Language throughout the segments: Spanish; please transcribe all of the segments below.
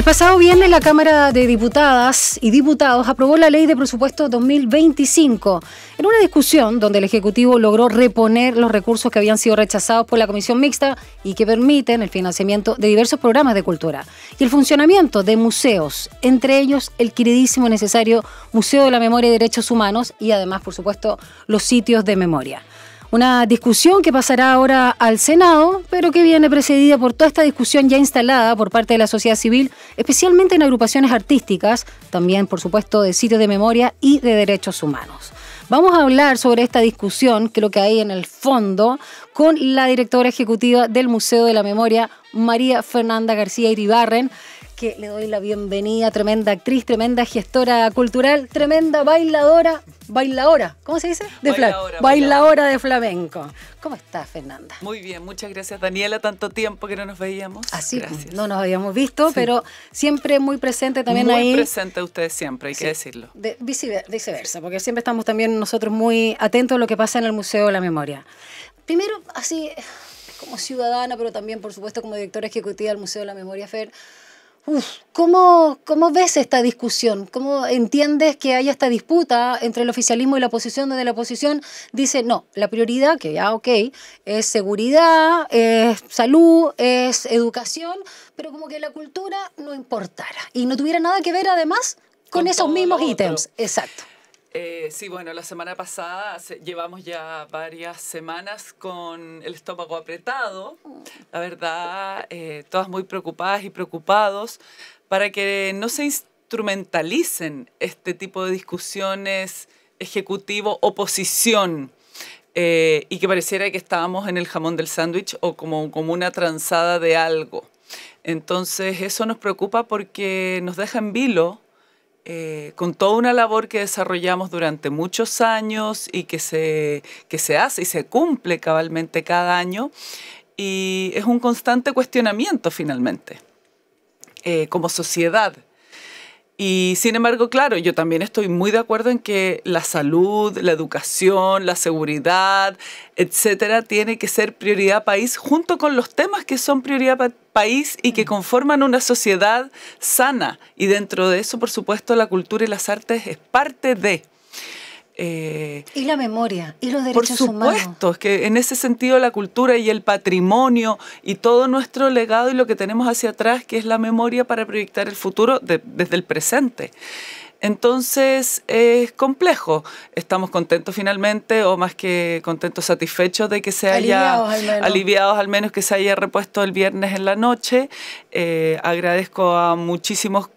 El pasado viernes la Cámara de Diputadas y Diputados aprobó la Ley de Presupuesto 2025 en una discusión donde el Ejecutivo logró reponer los recursos que habían sido rechazados por la Comisión Mixta y que permiten el financiamiento de diversos programas de cultura y el funcionamiento de museos, entre ellos el queridísimo y necesario Museo de la Memoria y Derechos Humanos y además, por supuesto, los sitios de memoria. Una discusión que pasará ahora al Senado, pero que viene precedida por toda esta discusión ya instalada por parte de la sociedad civil, especialmente en agrupaciones artísticas, también, por supuesto, de sitios de memoria y de derechos humanos. Vamos a hablar sobre esta discusión, que es lo que hay en el fondo, con la directora ejecutiva del Museo de la Memoria, María Fernanda García Iribarren, que le doy la bienvenida, tremenda actriz, tremenda gestora cultural, tremenda bailadora, ¿cómo se dice? Bailadora de flamenco. ¿Cómo estás, Fernanda? Muy bien, muchas gracias, Daniela, tanto tiempo que no nos veíamos. Así, gracias. No nos habíamos visto, sí, pero siempre muy presente también muy ahí. Muy presente ustedes siempre, hay que decirlo. Viceversa, porque siempre estamos también nosotros muy atentos a lo que pasa en el Museo de la Memoria. Primero, así, como ciudadana, pero también, por supuesto, como directora ejecutiva del Museo de la Memoria, Fer, ¿cómo ves esta discusión? ¿Cómo entiendes que haya esta disputa entre el oficialismo y la oposición, donde la oposición dice, no, la prioridad, que ya es seguridad, es salud, es educación, pero como que la cultura no importara y no tuviera nada que ver además con esos mismos ítems? Exacto. Sí, bueno, la semana pasada llevamos ya varias semanas con el estómago apretado, la verdad, todas muy preocupadas y preocupados para que no se instrumentalicen este tipo de discusiones ejecutivo-oposición y que pareciera que estábamos en el jamón del sándwich o como una transada de algo. Entonces eso nos preocupa porque nos deja en vilo con toda una labor que desarrollamos durante muchos años y que se hace y se cumple cabalmente cada año, y es un constante cuestionamiento finalmente como sociedad. Y sin embargo, claro, yo también estoy muy de acuerdo en que la salud, la educación, la seguridad, etcétera, tiene que ser prioridad país junto con los temas que son prioridad país y que conforman una sociedad sana. Y dentro de eso, por supuesto, la cultura y las artes es parte de... y la memoria, y los derechos humanos. Por supuesto, es que en ese sentido la cultura y el patrimonio y todo nuestro legado y lo que tenemos hacia atrás, que es la memoria para proyectar el futuro desde el presente. Entonces es complejo. Estamos contentos finalmente, o más que contentos, satisfechos de que se haya aliviados al menos que se haya repuesto el viernes en la noche. Agradezco a muchísimos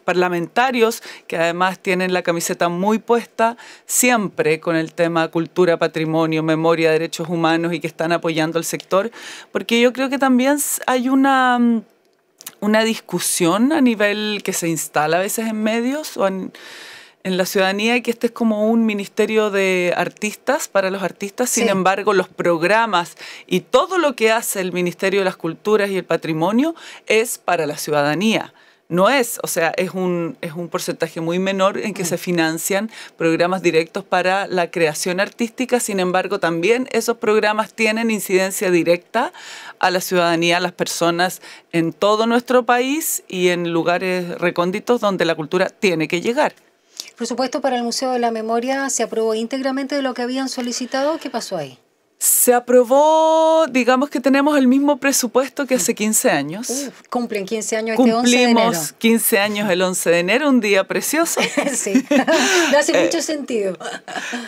parlamentarios que además tienen la camiseta muy puesta siempre con el tema cultura, patrimonio, memoria, derechos humanos y que están apoyando al sector, porque yo creo que también hay una discusión a nivel que se instala a veces en medios o en la ciudadanía, y que este es como un ministerio de artistas para los artistas. Sin embargo, los programas y todo lo que hace el Ministerio de las Culturas y el Patrimonio es para la ciudadanía. No es, o sea, es un porcentaje muy menor en que se financian programas directos para la creación artística. Sin embargo, también esos programas tienen incidencia directa a la ciudadanía, a las personas en todo nuestro país y en lugares recónditos donde la cultura tiene que llegar. Por supuesto, para el Museo de la Memoria se aprobó íntegramente de lo que habían solicitado. ¿Qué pasó ahí? Se aprobó, digamos que tenemos el mismo presupuesto que hace 15 años. Cumplen 15 años este 11 de enero. Cumplimos 15 años el 11 de enero, un día precioso. Sí, me hace mucho sentido.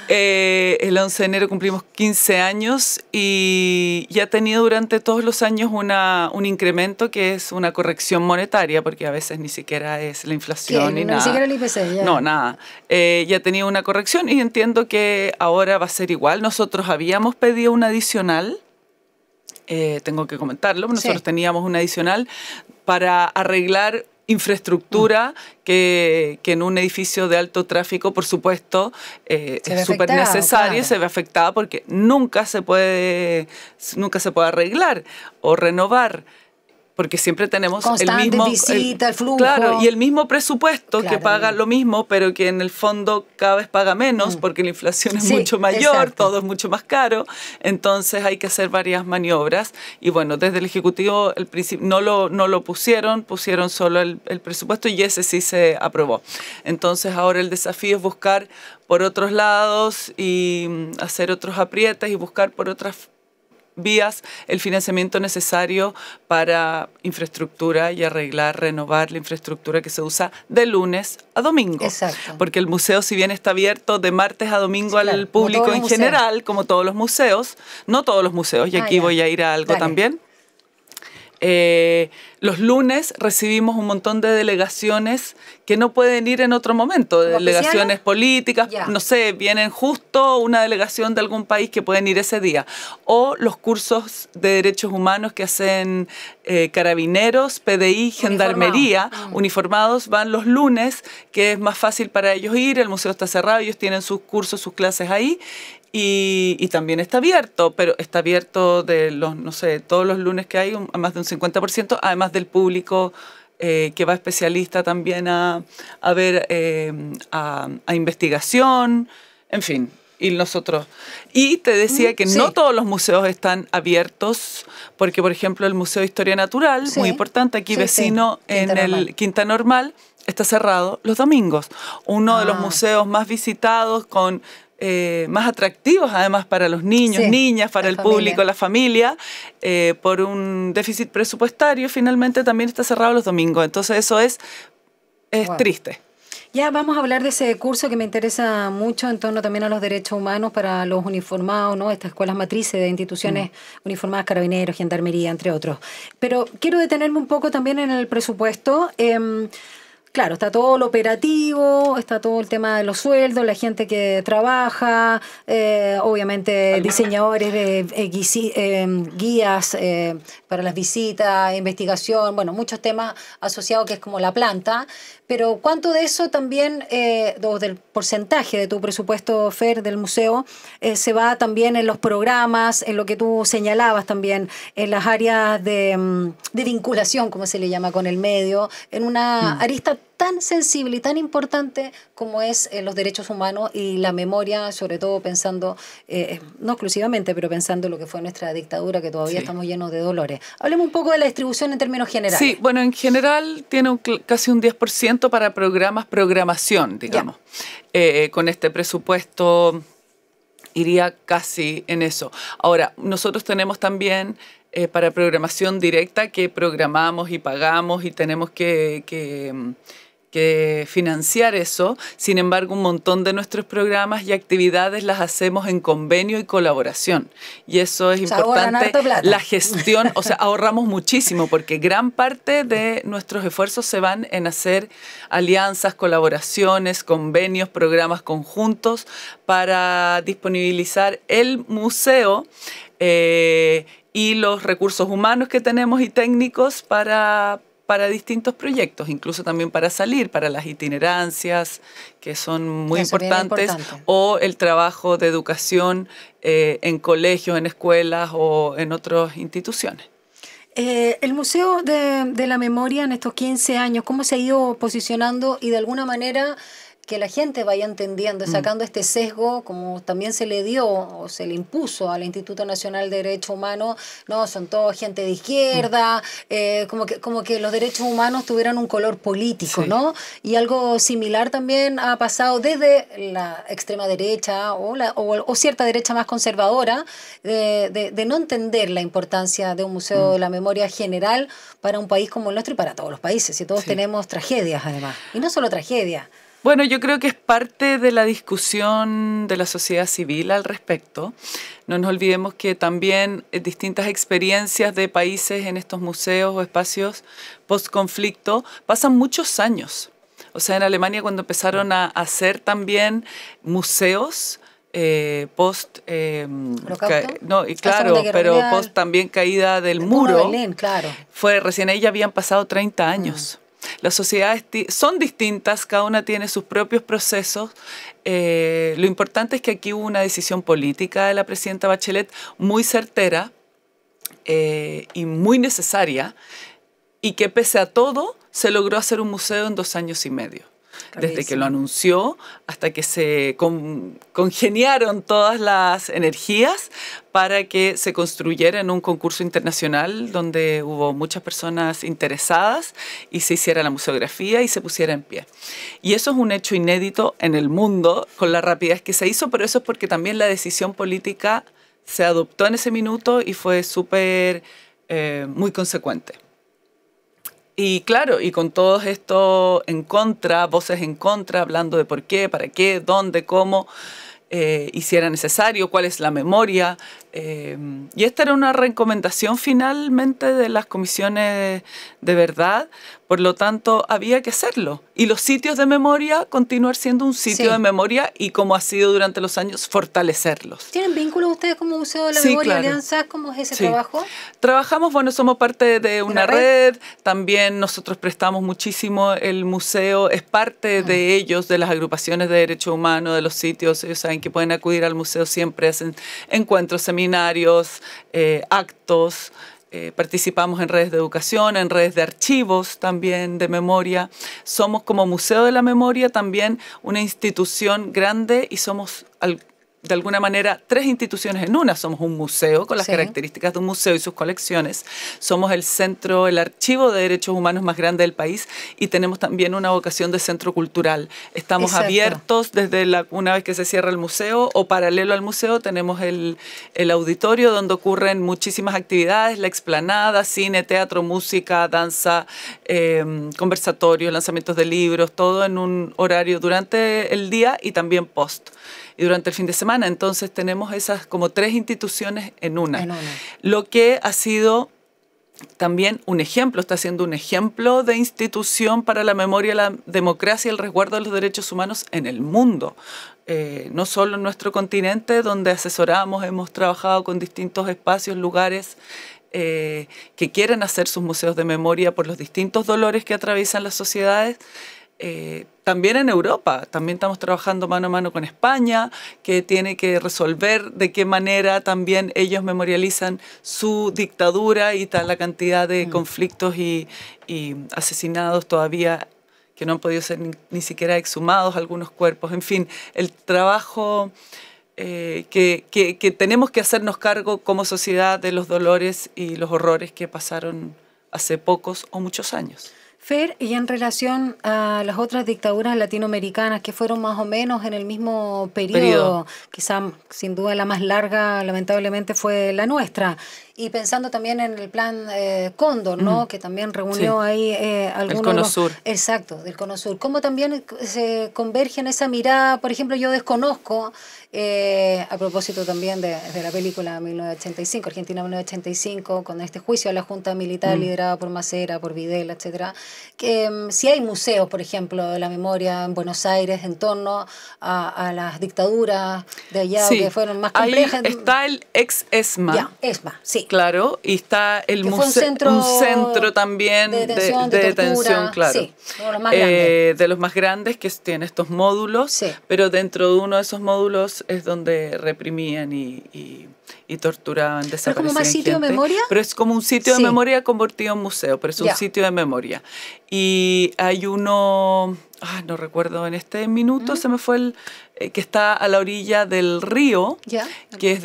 El 11 de enero cumplimos 15 años y ya ha tenido durante todos los años un incremento que es una corrección monetaria, porque a veces ni siquiera es la inflación ni nada. Ni siquiera el IPC, ya. No, nada. Ya ha tenido una corrección y entiendo que ahora va a ser igual. Nosotros habíamos pedido un adicional, tengo que comentarlo, nosotros teníamos un adicional para arreglar infraestructura que en un edificio de alto tráfico, por supuesto, es súper necesaria, y se ve afectada porque nunca se puede arreglar o renovar. porque siempre tenemos constante, el mismo visita, el flujo. Claro, y el mismo presupuesto que paga lo mismo, pero que en el fondo cada vez paga menos porque la inflación es mucho mayor, todo es mucho más caro, entonces hay que hacer varias maniobras. Y bueno, desde el Ejecutivo el principio no lo pusieron solo el presupuesto y ese sí se aprobó. Entonces ahora el desafío es buscar por otros lados y hacer otros aprietes y buscar por otras vías el financiamiento necesario para infraestructura y arreglar, renovar la infraestructura que se usa de lunes a domingo. Exacto. Porque el museo, si bien está abierto de martes a domingo al público en general, como todos los museos, no todos los museos, y aquí voy a ir a algo también. Los lunes recibimos un montón de delegaciones que no pueden ir en otro momento, delegaciones políticas, no sé, vienen justo una delegación de algún país que pueden ir ese día, o los cursos de derechos humanos que hacen carabineros, PDI, gendarmería, uniformados, van los lunes, que es más fácil para ellos ir, el museo está cerrado, ellos tienen sus cursos, sus clases ahí. Y también está abierto, pero está abierto de los, no sé, todos los lunes que hay, más de un 50%, además del público que va especialista también a ver, a investigación, en fin, y nosotros. Y te decía que no todos los museos están abiertos, porque por ejemplo el Museo de Historia Natural, muy importante, aquí vecino en el Quinta Normal, está cerrado los domingos. Uno de los museos más visitados con más atractivos además para los niños, niñas, para el público, la familia, por un déficit presupuestario, finalmente también está cerrado los domingos. Entonces eso es triste. Ya vamos a hablar de ese curso que me interesa mucho en torno también a los derechos humanos para los uniformados, ¿no? Estas escuelas matrices de instituciones uniformadas, carabineros, gendarmería, entre otros. Pero quiero detenerme un poco también en el presupuesto. Claro, está todo lo operativo, está todo el tema de los sueldos, la gente que trabaja, obviamente diseñadores, guías para las visitas, investigación, bueno, muchos temas asociados que es como la planta, pero ¿cuánto de eso también, o del porcentaje de tu presupuesto, Fer, del museo, se va también en los programas, en lo que tú señalabas también, en las áreas de vinculación, como se le llama, con el medio, en una arista tan sensible y tan importante como es los derechos humanos y la memoria, sobre todo pensando, no exclusivamente, pero pensando lo que fue nuestra dictadura, que todavía estamos llenos de dolores. Hablemos un poco de la distribución en términos generales. Sí, bueno, en general tiene casi un 10% para programación, digamos. Con este presupuesto iría casi en eso. Ahora, nosotros tenemos también para programación directa que programamos y pagamos y tenemos que financiar eso. Sin embargo, un montón de nuestros programas y actividades las hacemos en convenio y colaboración. Y eso es importante. La gestión, o sea, ahorramos muchísimo porque gran parte de nuestros esfuerzos se van en hacer alianzas, colaboraciones, convenios, programas conjuntos para disponibilizar el museo y los recursos humanos que tenemos y técnicos para distintos proyectos, incluso también para salir, para las itinerancias, que son muy importantes, o el trabajo de educación en colegios, en escuelas o en otras instituciones. El Museo de la Memoria en estos 15 años, ¿cómo se ha ido posicionando y de alguna manera que la gente vaya entendiendo, sacando este sesgo, como también se le dio o se le impuso al Instituto Nacional de Derechos Humanos, no, son todos gente de izquierda, como que los derechos humanos tuvieran un color político, ¿no? Y algo similar también ha pasado desde la extrema derecha o cierta derecha más conservadora, de no entender la importancia de un museo de la memoria general para un país como el nuestro y para todos los países, y todos tenemos tragedias además, y no solo tragedias. Bueno, yo creo que es parte de la discusión de la sociedad civil al respecto. No nos olvidemos que también distintas experiencias de países en estos museos o espacios post-conflicto pasan muchos años. O sea, en Alemania cuando empezaron a hacer también museos post pero post también caída del muro. Berlín, claro. Fue recién ahí ya habían pasado 30 años. Las sociedades son distintas, cada una tiene sus propios procesos. Lo importante es que aquí hubo una decisión política de la presidenta Bachelet muy certera y muy necesaria, y que pese a todo se logró hacer un museo en 2 años y medio. Desde que lo anunció hasta que se congeniaron todas las energías para que se construyera en un concurso internacional donde hubo muchas personas interesadas y se hiciera la museografía y se pusiera en pie. Y eso es un hecho inédito en el mundo con la rapidez que se hizo, pero eso es porque también la decisión política se adoptó en ese minuto y fue muy consecuente. Y claro, y con todo esto en contra, voces en contra, hablando de por qué, para qué, dónde, cómo, y si era necesario, cuál es la memoria. Y esta era una recomendación finalmente de las comisiones de verdad, por lo tanto había que hacerlo. Y los sitios de memoria, continuar siendo un sitio de memoria y como ha sido durante los años, fortalecerlos. ¿Tienen vínculos ustedes como Museo de la Memoria, claro. Alianza? ¿Cómo es ese trabajo? Trabajamos, bueno, somos parte de una red. También nosotros prestamos muchísimo el museo, es parte de ellos, de las agrupaciones de derechos humanos, de los sitios. Ellos saben que pueden acudir al museo siempre, hacen encuentros, seminarios, actos. Participamos en redes de educación, en redes de archivos también de memoria. Somos como Museo de la Memoria también una institución grande y somos de alguna manera 3 instituciones en una. Somos un museo con las características de un museo y sus colecciones. Somos el centro, el archivo de derechos humanos más grande del país y tenemos también una vocación de centro cultural. Estamos abiertos desde una vez que se cierra el museo o paralelo al museo tenemos el auditorio donde ocurren muchísimas actividades, la explanada, cine, teatro, música, danza, conversatorios, lanzamientos de libros, todo en un horario durante el día y también post. Y durante el fin de semana. Entonces tenemos esas como 3 instituciones en una. Lo que ha sido también un ejemplo, está siendo un ejemplo de institución para la memoria, la democracia y el resguardo de los derechos humanos en el mundo. No solo en nuestro continente, donde asesoramos, hemos trabajado con distintos espacios, lugares que quieren hacer sus museos de memoria por los distintos dolores que atraviesan las sociedades. También en Europa, también estamos trabajando mano a mano con España, que tiene que resolver de qué manera también ellos memorializan su dictadura y tal la cantidad de conflictos y asesinados todavía que no han podido ser ni siquiera exhumados algunos cuerpos. En fin, el trabajo que tenemos que hacernos cargo como sociedad de los dolores y los horrores que pasaron hace pocos o muchos años. Fer, y en relación a las otras dictaduras latinoamericanas que fueron más o menos en el mismo periodo. Quizá sin duda la más larga lamentablemente fue la nuestra, y pensando también en el plan Cóndor, ¿no? Que también reunió ahí algunos... El Cono Sur. Exacto, del Cono Sur. ¿Cómo también se converge en esa mirada? Por ejemplo, yo desconozco, a propósito también de la película 1985, Argentina 1985, con este juicio a la Junta Militar liderada por Macera, por Videla, etcétera, que si hay museos, por ejemplo, de la memoria en Buenos Aires en torno a las dictaduras de allá, que fueron más complejas. Ahí está el ex-ESMA. Ya, ESMA, sí. Claro, y está el museo, un centro también de detención, claro. Sí, de los más grandes, que tiene estos módulos, pero dentro de uno de esos módulos es donde reprimían y torturaban, desaparecían. ¿Pero como más sitio de memoria? Pero es como un sitio de memoria convertido en museo, pero es un sitio de memoria. Y hay uno, no recuerdo en este minuto, se me fue el que está a la orilla del río, que es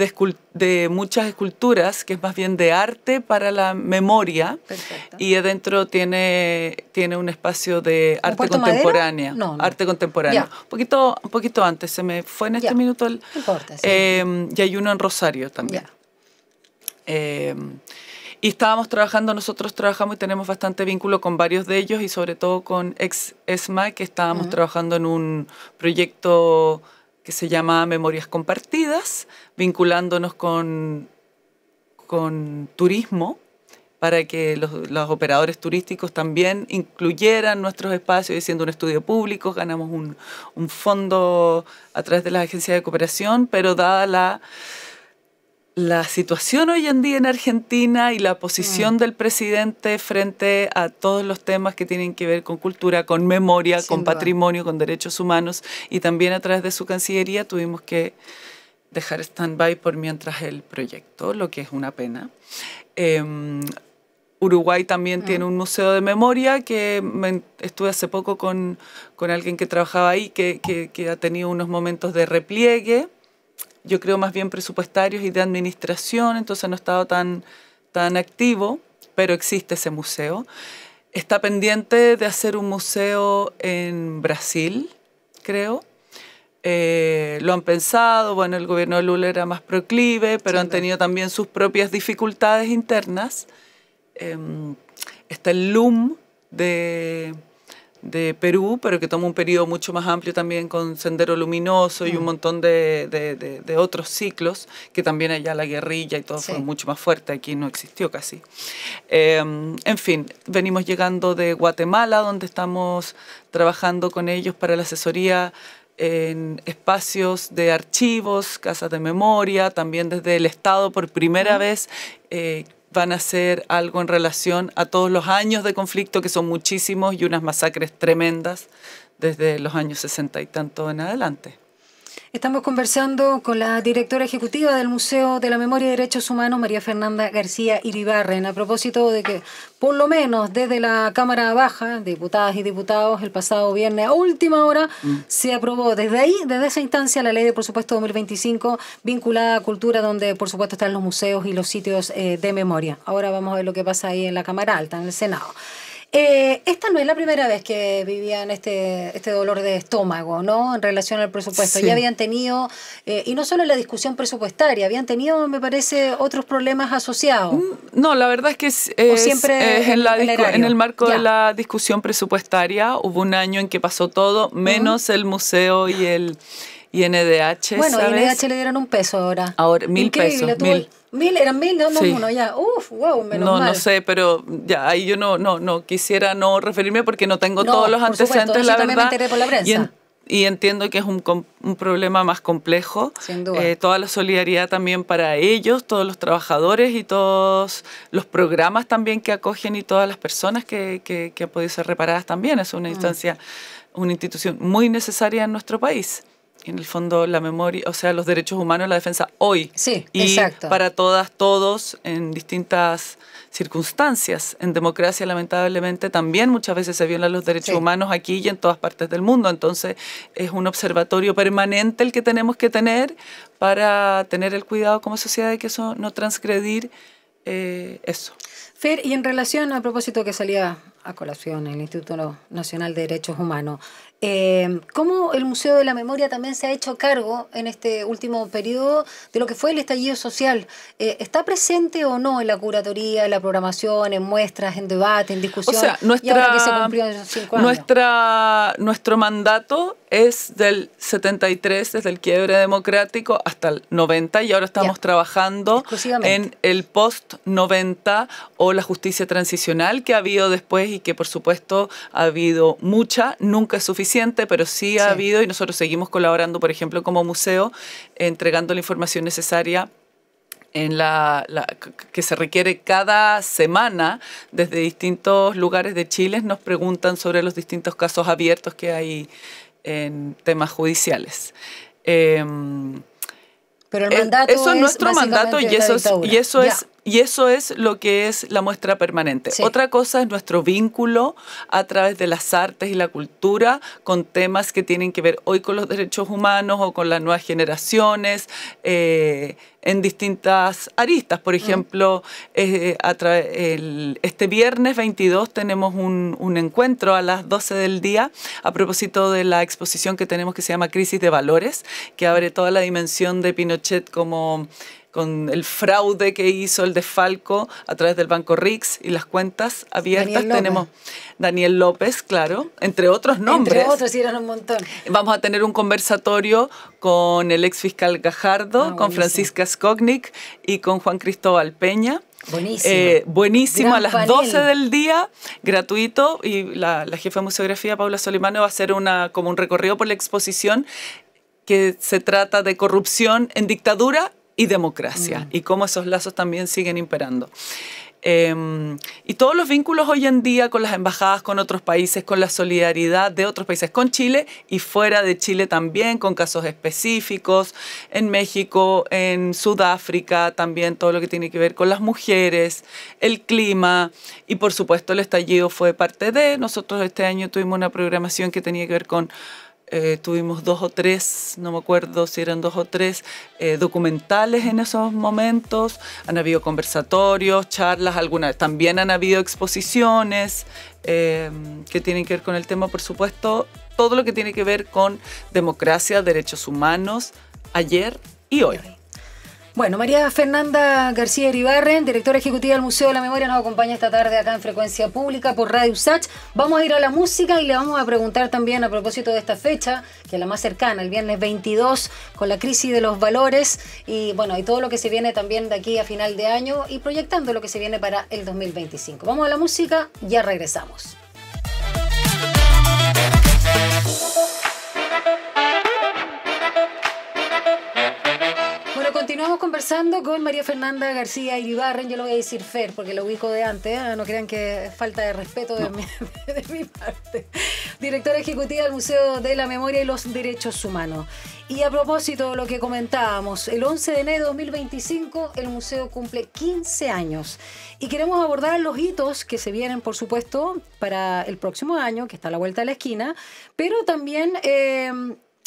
de muchas esculturas, que es más bien de arte para la memoria. Perfecto. Y adentro tiene un espacio de arte contemporánea. Arte contemporáneo. Un poquito antes, se me fue en este minuto. No importa, y hay uno en Rosario también. Y nosotros trabajamos y tenemos bastante vínculo con varios de ellos y sobre todo con ex-ESMA, que estábamos trabajando en un proyecto que se llama Memorias Compartidas, vinculándonos con turismo, para que los operadores turísticos también incluyeran nuestros espacios, y siendo un estudio público, ganamos un fondo a través de las agencias de cooperación, pero dada la situación hoy en día en Argentina y la posición del presidente frente a todos los temas que tienen que ver con cultura, con memoria, con patrimonio, con derechos humanos, y también a través de su Cancillería tuvimos que dejar stand-by por mientras el proyecto, lo que es una pena. Uruguay también tiene un museo de memoria que estuve hace poco con alguien que trabajaba ahí, que ha tenido unos momentos de repliegue, yo creo más bien presupuestarios y de administración, entonces no ha estado tan activo, pero existe ese museo. Está pendiente de hacer un museo en Brasil, creo. Lo han pensado, bueno, el gobierno de Lula era más proclive, pero han tenido también sus propias dificultades internas. Está el LUM de Perú, pero que toma un periodo mucho más amplio también con Sendero Luminoso y un montón de otros ciclos, que también allá la guerrilla y todo fue mucho más fuerte, aquí no existió casi. En fin, venimos llegando de Guatemala, donde estamos trabajando con ellos para la asesoría en espacios de archivos, casas de memoria, también desde el Estado por primera vez van a hacer algo en relación a todos los años de conflicto, que son muchísimos y unas masacres tremendas desde los años 60 y tanto en adelante. Estamos conversando con la directora ejecutiva del Museo de la Memoria y Derechos Humanos, María Fernanda García Iribarren, a propósito de que, por lo menos desde la Cámara Baja, diputadas y diputados, el pasado viernes a última hora, se aprobó desde esa instancia, la Ley de Presupuesto 2025, vinculada a cultura, donde por supuesto están los museos y los sitios de memoria. Ahora vamos a ver lo que pasa ahí en la Cámara Alta, en el Senado. Esta no es la primera vez que vivían este dolor de estómago, ¿no? En relación al presupuesto. Ya habían tenido, y no solo la discusión presupuestaria, habían tenido, me parece, otros problemas asociados. No, la verdad es que es en el marco de la discusión presupuestaria. Hubo un año en que pasó todo, menos el museo y el INDH. Bueno, ¿sabes? INDH le dieron $1 ahora. Ahora, 1.000 pesos. Eran 1.000, no, sí. uno ya. Wow, menos mal. No sé, pero ya ahí yo no quisiera no referirme porque no tengo todos los antecedentes, la verdad. Me enteré por la prensa. Y entiendo que es un problema más complejo. Sin duda. Toda la solidaridad también para ellos, todos los trabajadores y todos los programas también que acogen y todas las personas que han podido ser reparadas también. Es una instancia, una institución muy necesaria en nuestro país. En el fondo, la memoria, o sea, los derechos humanos, la defensa hoy. Sí, y exacto. Para todas, todos, en distintas circunstancias. En democracia, lamentablemente, también muchas veces se violan los derechos humanos aquí y en todas partes del mundo. Entonces, es un observatorio permanente el que tenemos que tener para tener el cuidado como sociedad de que eso no transgredir eso. Fer, y en relación, a propósito que salía a colación el Instituto Nacional de Derechos Humanos, ¿cómo el Museo de la Memoria también se ha hecho cargo en este último periodo de lo que fue el estallido social? ¿Está presente o no en la curatoría, en la programación, en muestras, en debate, en discusión? O sea, y ahora que se cumplió en 5 años. Nuestro mandato es del 73, desde el quiebre democrático hasta el 90, y ahora estamos trabajando en el post-90 o la justicia transicional que ha habido después y que por supuesto ha habido mucha, nunca es suficiente, pero sí ha habido, y nosotros seguimos colaborando, por ejemplo, como museo, entregando la información necesaria en que se requiere cada semana desde distintos lugares de Chile. Nos preguntan sobre los distintos casos abiertos que hay en temas judiciales. Pero el mandato eso es nuestro mandato y eso es lo que es la muestra permanente. Otra cosa es nuestro vínculo a través de las artes y la cultura con temas que tienen que ver hoy con los derechos humanos o con las nuevas generaciones en distintas aristas. Por ejemplo, este viernes 22 tenemos un encuentro a las 12 del día a propósito de la exposición que tenemos que se llama Crisis de Valores, que abre toda la dimensión de Pinochet como con el fraude que hizo, el desfalco a través del Banco Rix y las cuentas abiertas. Tenemos Daniel López, claro, entre otros nombres. Entre otros, eran un montón. Vamos a tener un conversatorio con el ex fiscal Gajardo, con Francisca Skognik y con Juan Cristóbal Peña. Buenísimo, gran a las panel. 12 del día, gratuito, y la jefa de museografía, Paula Solimano, va a hacer como un recorrido por la exposición que se trata de corrupción en dictadura y democracia, y cómo esos lazos también siguen imperando. Y todos los vínculos hoy en día con las embajadas, con otros países, con la solidaridad de otros países, con Chile y fuera de Chile también, con casos específicos, en México, en Sudáfrica, también todo lo que tiene que ver con las mujeres, el clima y por supuesto el estallido fue parte de. Nosotros este año tuvimos una programación que tenía que ver con tuvimos 2 o 3, no me acuerdo si eran 2 o 3 documentales en esos momentos. Han habido conversatorios, charlas, algunas. También han habido exposiciones que tienen que ver con el tema, por supuesto, todo lo que tiene que ver con democracia, derechos humanos, ayer y hoy. Bueno, María Fernanda García Iribarren, directora ejecutiva del Museo de la Memoria, nos acompaña esta tarde acá en Frecuencia Pública por Radio USACH. Vamos a ir a la música y le vamos a preguntar también a propósito de esta fecha, que es la más cercana, el viernes 22, con la crisis de los valores y bueno, y todo lo que se viene también de aquí a final de año y proyectando lo que se viene para el 2025. Vamos a la música, ya regresamos. Continuamos conversando con María Fernanda García Iribarren. Yo lo voy a decir Fer porque lo ubico de antes, no crean que es falta de respeto de mi parte. Directora ejecutiva del Museo de la Memoria y los Derechos Humanos. Y a propósito de lo que comentábamos, el 11 de enero de 2025 el museo cumple 15 años y queremos abordar los hitos que se vienen, por supuesto, para el próximo año, que está a la vuelta de la esquina, pero también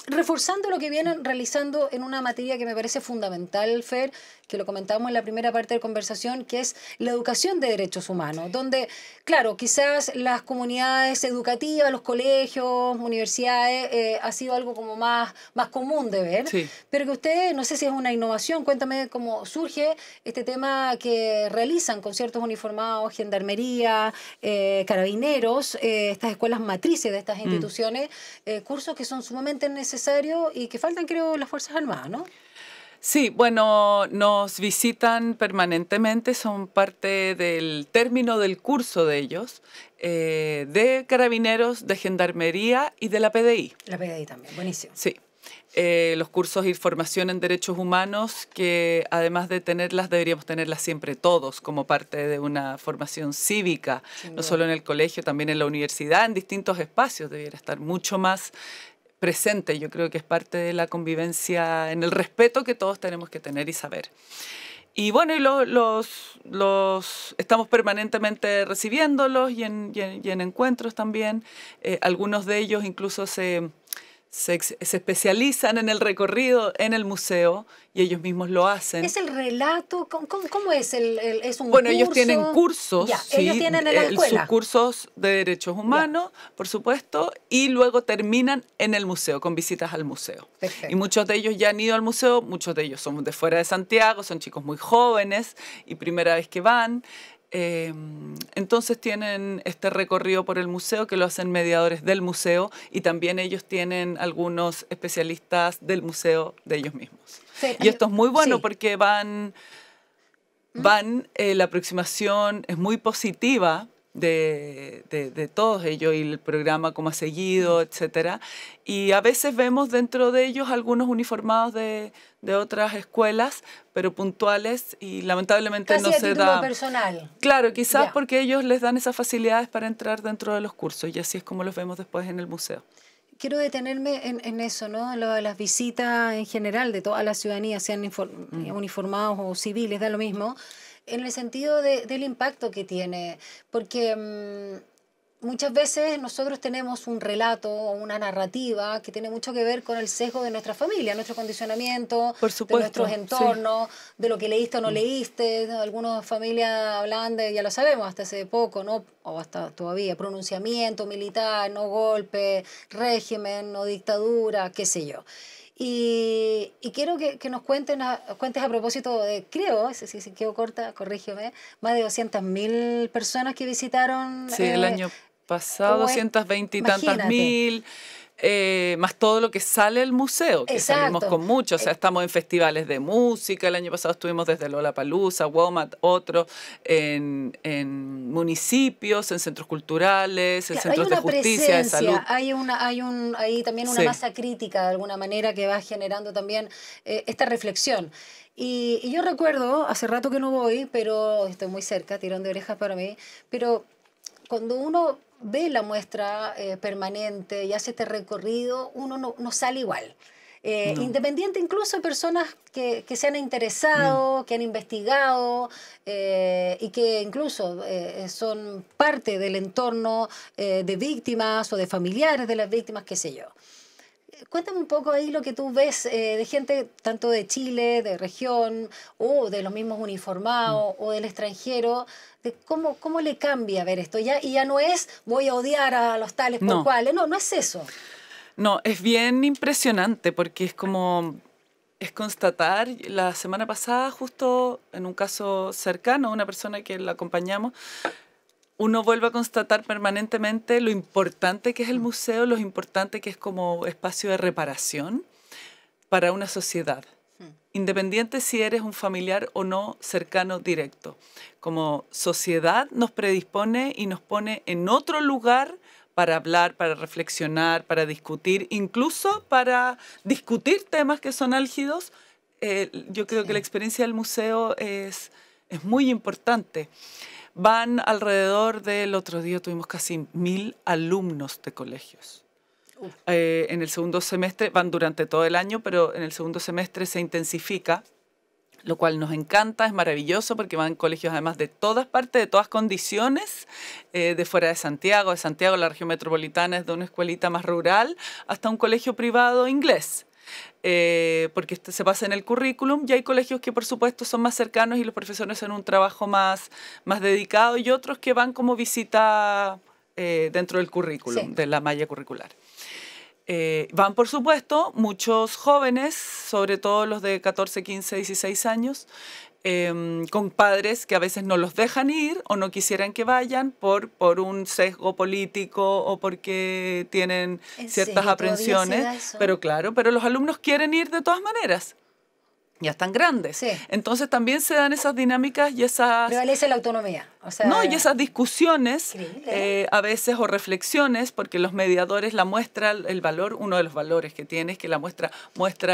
reforzando lo que vienen realizando en una materia que me parece fundamental, Fer, que lo comentamos en la primera parte de la conversación, que es la educación de derechos humanos, donde, claro, quizás las comunidades educativas, los colegios, universidades, ha sido algo como más común de ver, sí. Pero que usted, no sé si es una innovación, cuéntame cómo surge este tema que realizan con ciertos uniformados, gendarmería, carabineros, estas escuelas matrices de estas instituciones, cursos que son sumamente necesarios y que faltan, creo, las Fuerzas Armadas, ¿no? Sí, bueno, nos visitan permanentemente, son parte del término del curso de ellos, de carabineros, de gendarmería y de la PDI. La PDI también, buenísimo. Sí. Los cursos y formación en derechos humanos que además de tenerlas, deberíamos tenerlas siempre todos como parte de una formación cívica, no solo en el colegio, también en la universidad, en distintos espacios, debiera estar mucho más presente. Yo creo que es parte de la convivencia en el respeto que todos tenemos que tener y saber. Y bueno, y los estamos permanentemente recibiéndolos y en encuentros también. Algunos de ellos incluso se especializan en el recorrido en el museo y ellos mismos lo hacen. ¿Es el relato? ¿Cómo es? ¿Es un bueno, curso? Ellos tienen cursos. Ya, sí, ellos tienen en la escuela. Sus cursos de derechos humanos, ya, por supuesto, y luego terminan en el museo, con visitas al museo. Perfecto. Y muchos de ellos ya han ido al museo, muchos de ellos son de fuera de Santiago, son chicos muy jóvenes y primera vez que van. Entonces tienen este recorrido por el museo que lo hacen mediadores del museo y también ellos tienen algunos especialistas del museo de ellos mismos. Sí, y esto es muy bueno, sí, porque la aproximación es muy positiva de todos ellos y el programa cómo ha seguido, etcétera. Y a veces vemos dentro de ellos algunos uniformados de otras escuelas, pero puntuales y lamentablemente casi no se da. Casi a título personal. Claro, quizás porque ellos les dan esas facilidades para entrar dentro de los cursos y así es como los vemos después en el museo. Quiero detenerme en eso, ¿no? Las visitas en general de toda la ciudadanía, sean uniformados o civiles, da lo mismo, en el sentido del impacto que tiene, porque muchas veces nosotros tenemos un relato o una narrativa que tiene mucho que ver con el sesgo de nuestra familia, nuestro condicionamiento, de nuestros entornos, sí, de lo que leíste o no leíste. Algunas familias hablaban de, ya lo sabemos, hasta hace poco, ¿no? O hasta todavía, pronunciamiento militar, no golpe, régimen, no dictadura, qué sé yo. Y quiero que nos cuentes a propósito de, creo, si quedo corta, corrígeme, más de 200.000 personas que visitaron. Sí, el año pasado, 220 y tantas mil. Más todo lo que sale del museo, que Exacto. salimos con mucho, o sea, estamos en festivales de música, el año pasado estuvimos desde Lollapalooza, WOMAD, otros, en municipios, en centros culturales, en Claro, hay centros de una justicia, de salud. presencia, hay también una Sí. masa crítica de alguna manera que va generando también esta reflexión. Y yo recuerdo, hace rato que no voy, pero estoy muy cerca, tirón de orejas para mí, pero cuando uno ve la muestra permanente y hace este recorrido, uno no sale igual. No. Independiente incluso de personas que se han Mm. interesado, que han investigado y que incluso son parte del entorno de víctimas o de familiares de las víctimas, qué sé yo. Cuéntame un poco ahí lo que tú ves de gente tanto de Chile, de región, o de los mismos uniformados, o del extranjero, de cómo le cambia ver esto. Y ya no es voy a odiar a los tales por No. cuales, no es eso. No, es bien impresionante porque es constatar, la semana pasada, justo en un caso cercano, una persona que la acompañamos, uno vuelve a constatar permanentemente lo importante que es el museo, lo importante que es como espacio de reparación para una sociedad, independiente si eres un familiar o no cercano directo. Como sociedad nos predispone y nos pone en otro lugar para hablar, para reflexionar, para discutir, incluso para discutir temas que son álgidos. Yo creo que la experiencia del museo es muy importante. Van alrededor del otro día, tuvimos casi 1000 alumnos de colegios. En el segundo semestre, van durante todo el año, pero en el segundo semestre se intensifica, lo cual nos encanta, es maravilloso porque van colegios además de todas partes, de todas condiciones, de fuera de Santiago, la región metropolitana, desde una escuelita más rural hasta un colegio privado inglés. Porque se pasa en el currículum y hay colegios que por supuesto son más cercanos y los profesores hacen un trabajo más dedicado y otros que van como visita dentro del currículum, de la malla curricular. Van, por supuesto, muchos jóvenes, sobre todo los de 14, 15, 16 años, con padres que a veces no los dejan ir o no quisieran que vayan por un sesgo político o porque tienen ciertas aprensiones. Pero claro, pero los alumnos quieren ir de todas maneras. Ya están grandes. Sí. Entonces también se dan esas dinámicas y esas... Prevalece la autonomía. O sea, no, y esas discusiones a veces o reflexiones, porque los mediadores, la muestra, el valor, uno de los valores que tiene es que la muestra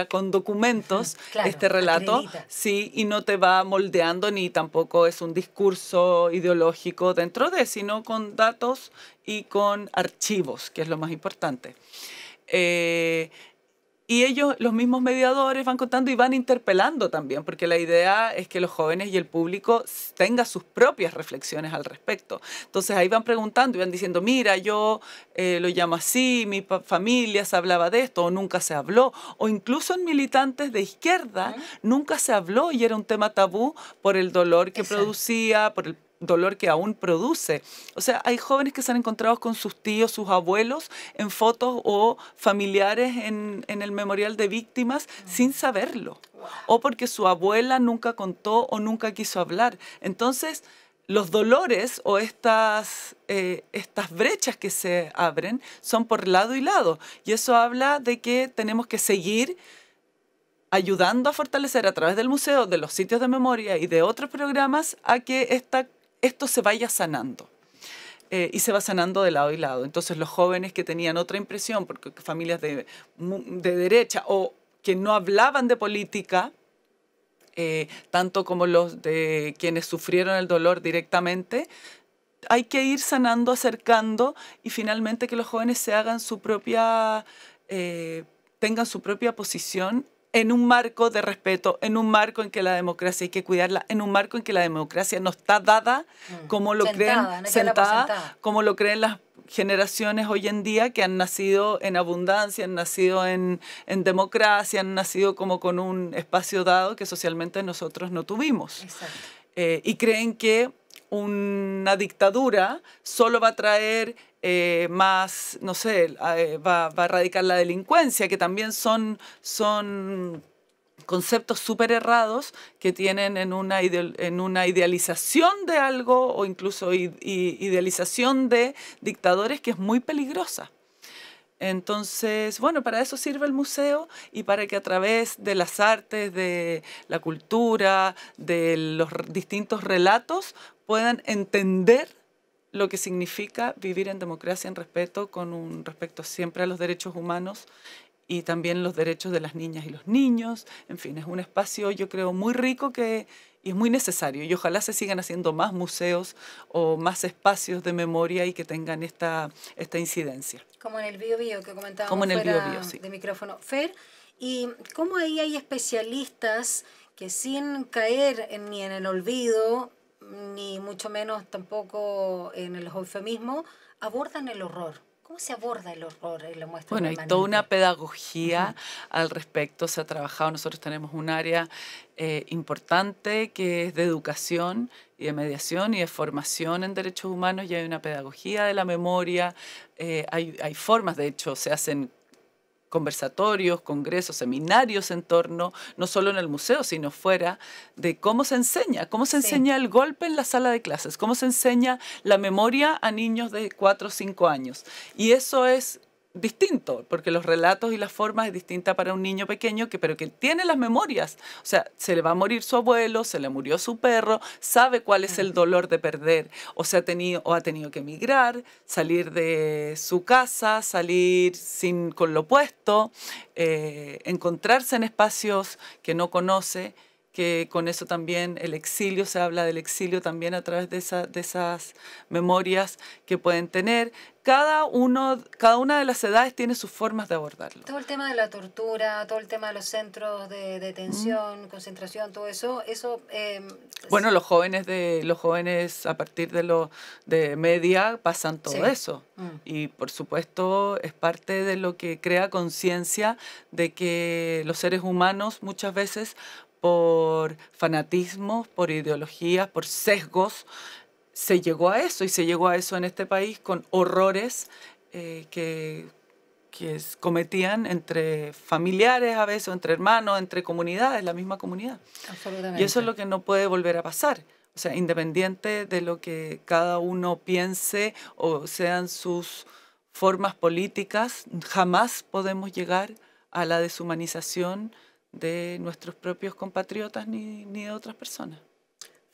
con documentos este relato, acredita. Sí, y no te va moldeando ni tampoco es un discurso ideológico dentro de, sino con datos y con archivos, que es lo más importante. Y ellos, los mismos mediadores, van contando y van interpelando también, porque la idea es que los jóvenes y el público tengan sus propias reflexiones al respecto. Entonces ahí van preguntando y van diciendo, mira, yo lo llamo así, mi familia se hablaba de esto, o nunca se habló, o incluso en militantes de izquierda nunca se habló y era un tema tabú por el dolor que producía, por el dolor que aún produce. O sea, hay jóvenes que se han encontrado con sus tíos, sus abuelos en fotos o familiares en el memorial de víctimas sin saberlo. O porque su abuela nunca contó o nunca quiso hablar. Entonces, los dolores o estas brechas que se abren son por lado y lado. Y eso habla de que tenemos que seguir ayudando a fortalecer a través del museo, de los sitios de memoria y de otros programas a que esto se vaya sanando. Y se va sanando de lado y lado. Entonces los jóvenes que tenían otra impresión, porque familias de derecha o que no hablaban de política, tanto como los de quienes sufrieron el dolor directamente, hay que ir sanando, acercando y finalmente que los jóvenes se hagan tengan su propia posición en un marco de respeto, en un marco en que la democracia hay que cuidarla, en un marco en que la democracia no está dada como lo sentada, como lo creen las generaciones hoy en día que han nacido en abundancia, han nacido en democracia, han nacido como con un espacio dado que socialmente nosotros no tuvimos. Y creen que una dictadura solo va a traer más, no sé, va a erradicar la delincuencia, que también son conceptos súper errados que tienen en una idealización de algo o incluso idealización de dictadores que es muy peligrosa. Entonces, bueno, para eso sirve el museo y para que a través de las artes, de la cultura, de los distintos relatos, puedan entender lo que significa vivir en democracia, en respeto, con un respeto siempre a los derechos humanos y también los derechos de las niñas y los niños. En fin, es un espacio, yo creo, muy rico y es muy necesario. Y ojalá se sigan haciendo más museos o más espacios de memoria y que tengan esta incidencia. Como en el Bio que comentábamos como en el fuera sí. de micrófono. Fer, ¿y cómo ahí hay especialistas que sin caer ni en el olvido, ni mucho menos tampoco en el eufemismo, abordan el horror? ¿Cómo se aborda el horror en la muestra Bueno, permanente? hay toda una pedagogía al respecto, se ha trabajado, nosotros tenemos un área importante que es de educación y de mediación y de formación en derechos humanos y hay una pedagogía de la memoria, hay formas, de hecho, se hacen conversatorios, congresos, seminarios en torno, no solo en el museo, sino fuera, de cómo se enseña el golpe en la sala de clases, cómo se enseña la memoria a niños de 4 o 5 años. Y eso es distinto, porque los relatos y las formas es distinta para un niño pequeño, pero que tiene las memorias. O sea, se le va a morir su abuelo, se le murió su perro, sabe cuál es el dolor de perder, o ha tenido que emigrar, salir de su casa, salir con lo puesto, encontrarse en espacios que no conoce, que con eso también el exilio, se habla del exilio también a través de esas memorias que pueden tener. Cada una de las edades tiene sus formas de abordarlo. Todo el tema de la tortura, todo el tema de los centros de detención, concentración, todo eso. Bueno, los jóvenes a partir de media pasan todo eso. Y por supuesto es parte de lo que crea conciencia de que los seres humanos muchas veces por fanatismos, por ideologías, por sesgos, se llegó a eso y se llegó a eso en este país con horrores que cometían entre familiares a veces, entre hermanos, entre comunidades, la misma comunidad. Absolutamente. Y eso es lo que no puede volver a pasar. O sea, independiente de lo que cada uno piense o sean sus formas políticas, jamás podemos llegar a la deshumanización de nuestros propios compatriotas ni de otras personas.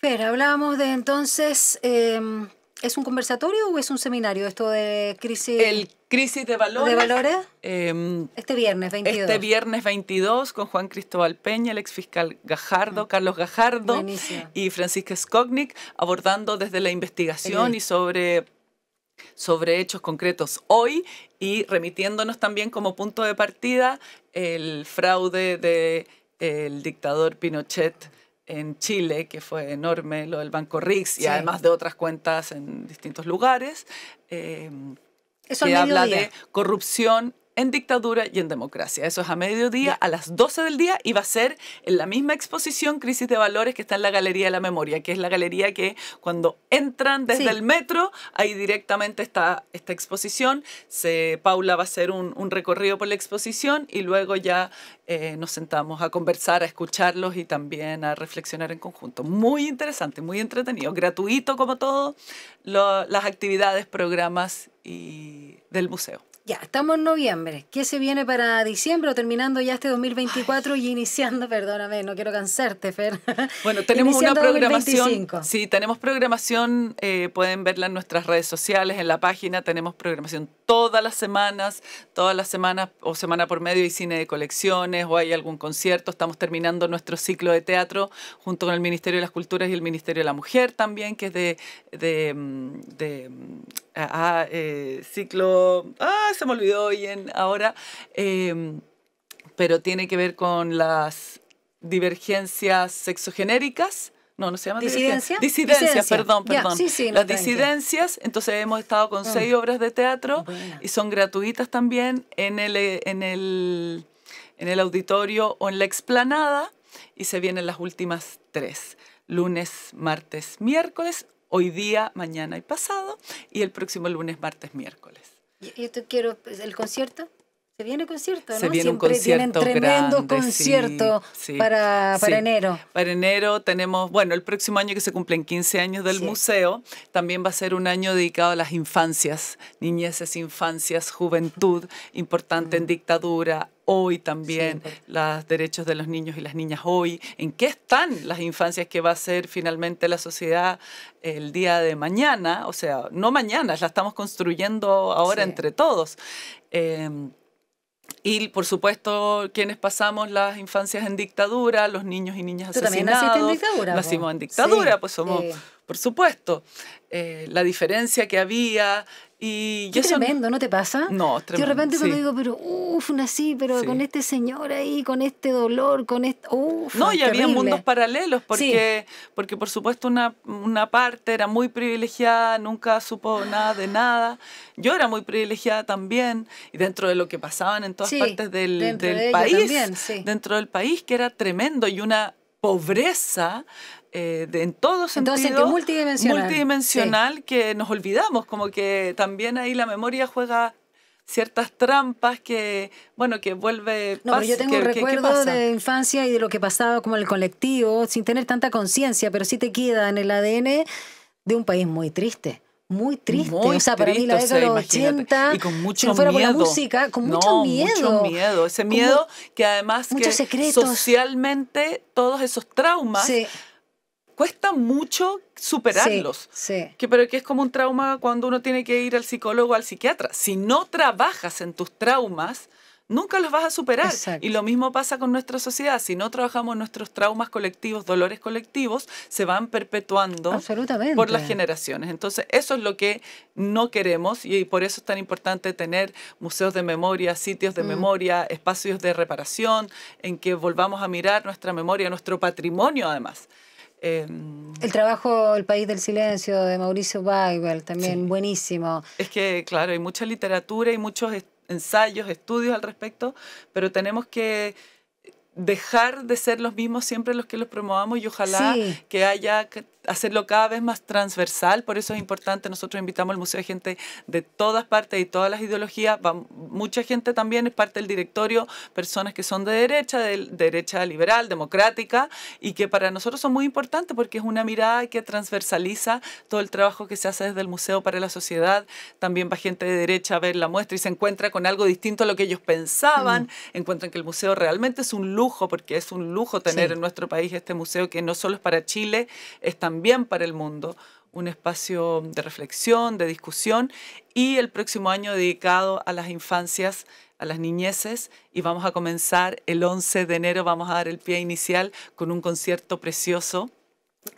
Fer, hablábamos de entonces, ¿es un conversatorio o es un seminario esto de crisis? El Crisis de Valores. ¿De valores? Este viernes 22. Este viernes 22 con Juan Cristóbal Peña, el exfiscal Gajardo, Carlos Gajardo. Buenísimo. Y Francisca Skognick, abordando desde la investigación y sobre hechos concretos hoy y remitiéndonos también como punto de partida el fraude del dictador Pinochet en Chile, que fue enorme, lo del Banco Rix y además de otras cuentas en distintos lugares, que habla de corrupción en dictadura y en democracia. Eso es a mediodía, a las 12 del día, y va a ser en la misma exposición Crisis de Valores que está en la Galería de la Memoria, que es la galería que cuando entran desde el metro, ahí directamente está esta exposición. Paula va a hacer un recorrido por la exposición y luego ya nos sentamos a conversar, a escucharlos y también a reflexionar en conjunto. Muy interesante, muy entretenido, gratuito como todo, las actividades, programas del museo. Ya, estamos en noviembre. ¿Qué se viene para diciembre o terminando ya este 2024 y iniciando, perdóname, no quiero cansarte, Fer? Bueno, tenemos una programación. 2025. Sí, tenemos programación, pueden verla en nuestras redes sociales, en la página. Tenemos programación todas las semanas o semana por medio hay cine de colecciones o hay algún concierto. Estamos terminando nuestro ciclo de teatro junto con el Ministerio de las Culturas y el Ministerio de la Mujer también, que es ciclo... se me olvidó ahora, pero tiene que ver con las divergencias sexogenéricas. No se llama ¿Disidencia? Disidencias, perdón. Ya, sí, las disidencias, entonces hemos estado con 6 obras de teatro. Buena. Y son gratuitas también en el auditorio o en la explanada, y se vienen las últimas 3, lunes, martes, miércoles, hoy día, mañana y pasado, y el próximo lunes, martes, miércoles. Yo te quiero, ¿el concierto? Se viene concierto, ¿no? Se viene Siempre un concierto tienen tremendos grande, conciertos para enero. Para enero tenemos, bueno, el próximo año que se cumplen 15 años del museo, también va a ser un año dedicado a las infancias, niñeces, infancias, juventud, importante en dictadura. Hoy también los derechos de los niños y las niñas hoy. ¿En qué están las infancias que va a ser finalmente la sociedad el día de mañana? O sea, no mañana, la estamos construyendo ahora entre todos. Y, por supuesto, quienes pasamos las infancias en dictadura, los niños y niñas asesinados. ¿Tú también naciste en dictadura? Nacimos en dictadura, pues somos, por supuesto, la diferencia que había. Y qué tremendo, ¿no te pasa? No, tremendo. De repente cuando digo, pero nací, pero con este señor ahí, con este dolor, con este... No, y había mundos paralelos, porque por supuesto una parte era muy privilegiada, nunca supo nada de nada. Yo era muy privilegiada también, y dentro de lo que pasaban en todas partes del país, también, dentro del país, que era tremendo, y una pobreza en todo sentido. Entonces, multidimensional que nos olvidamos, como que también ahí la memoria juega ciertas trampas que, bueno, que vuelve... No, pero yo tengo un recuerdo de infancia y de lo que pasaba como en el colectivo, sin tener tanta conciencia, pero sí te queda en el ADN de un país muy triste. Muy triste, o sea, para mí la década de los 80, y con mucho si no fuera miedo. Por la música, con mucho miedo. Mucho miedo, ese miedo que además que socialmente todos esos traumas cuesta mucho superarlos. Pero que es como un trauma cuando uno tiene que ir al psicólogo o al psiquiatra. Si no trabajas en tus traumas, nunca los vas a superar. Y lo mismo pasa con nuestra sociedad. Si no trabajamos nuestros traumas colectivos, dolores colectivos, se van perpetuando por las generaciones. Entonces, eso es lo que no queremos, y por eso es tan importante tener museos de memoria, sitios de memoria, espacios de reparación, en que volvamos a mirar nuestra memoria, nuestro patrimonio además. El trabajo El País del Silencio de Mauricio Weibel, también buenísimo. Es que, claro, hay mucha literatura y muchos ensayos, estudios al respecto, pero tenemos que dejar de ser los mismos siempre los que los promovamos, y ojalá que haya que hacerlo cada vez más transversal. Por eso es importante, nosotros invitamos al museo de gente de todas partes y todas las ideologías. Mucha gente también es parte del directorio, personas que son de derecha liberal, democrática, y que para nosotros son muy importantes porque es una mirada que transversaliza todo el trabajo que se hace desde el museo para la sociedad. También va gente de derecha a ver la muestra y se encuentra con algo distinto a lo que ellos pensaban, encuentran que el museo realmente es un lujo, porque es un lujo tener en nuestro país este museo que no solo es para Chile, es también para el mundo, un espacio de reflexión, de discusión, y el próximo año dedicado a las infancias, a las niñeces, y vamos a comenzar el 11 de enero, vamos a dar el pie inicial con un concierto precioso.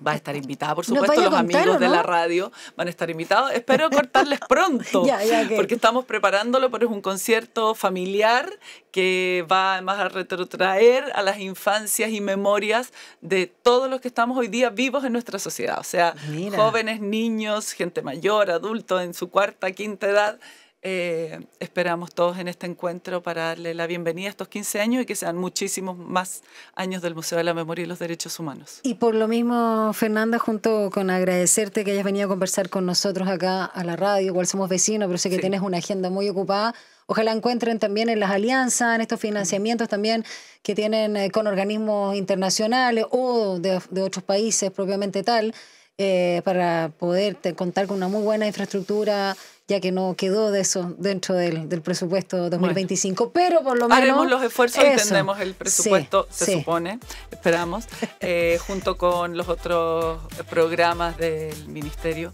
Va a estar invitada, por supuesto, los amigos de la radio van a estar invitados. Espero cortarles pronto, porque estamos preparándolo, pero es un concierto familiar que va además a retrotraer a las infancias y memorias de todos los que estamos hoy día vivos en nuestra sociedad. O sea, jóvenes, niños, gente mayor, adultos en su cuarta, quinta edad. Esperamos todos en este encuentro para darle la bienvenida a estos 15 años y que sean muchísimos más años del Museo de la Memoria y los Derechos Humanos. Y por lo mismo, Fernanda, junto con agradecerte que hayas venido a conversar con nosotros acá a la radio, igual somos vecinos, pero sé que tienes una agenda muy ocupada. Ojalá encuentren también en las alianzas, en estos financiamientos también que tienen con organismos internacionales o de otros países propiamente tal, para poder contar con una muy buena infraestructura, ya que no quedó de eso dentro del presupuesto 2025, bueno, pero por lo menos... Haremos los esfuerzos, entendemos el presupuesto, se supone, esperamos, junto con los otros programas del Ministerio,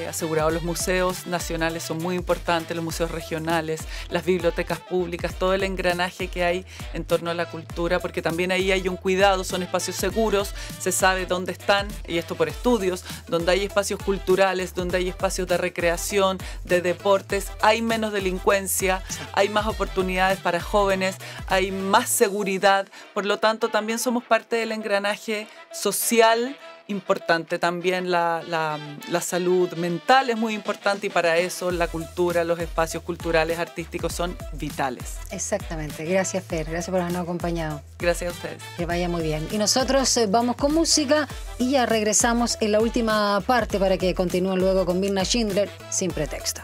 asegurado. Los museos nacionales son muy importantes, los museos regionales, las bibliotecas públicas, todo el engranaje que hay en torno a la cultura, porque también ahí hay un cuidado, son espacios seguros, se sabe dónde están, y esto por estudios, donde hay espacios culturales, donde hay espacios de recreación, de deportes, hay menos delincuencia, hay más oportunidades para jóvenes, hay más seguridad, por lo tanto también somos parte del engranaje social importante. También la salud mental es muy importante, y para eso la cultura, los espacios culturales, artísticos son vitales. Exactamente. Gracias, Fer. Gracias por habernos acompañado. Gracias a ustedes. Que vaya muy bien. Y nosotros vamos con música y ya regresamos en la última parte para que continúen luego con Mirna Schindler, Sin Pretexto.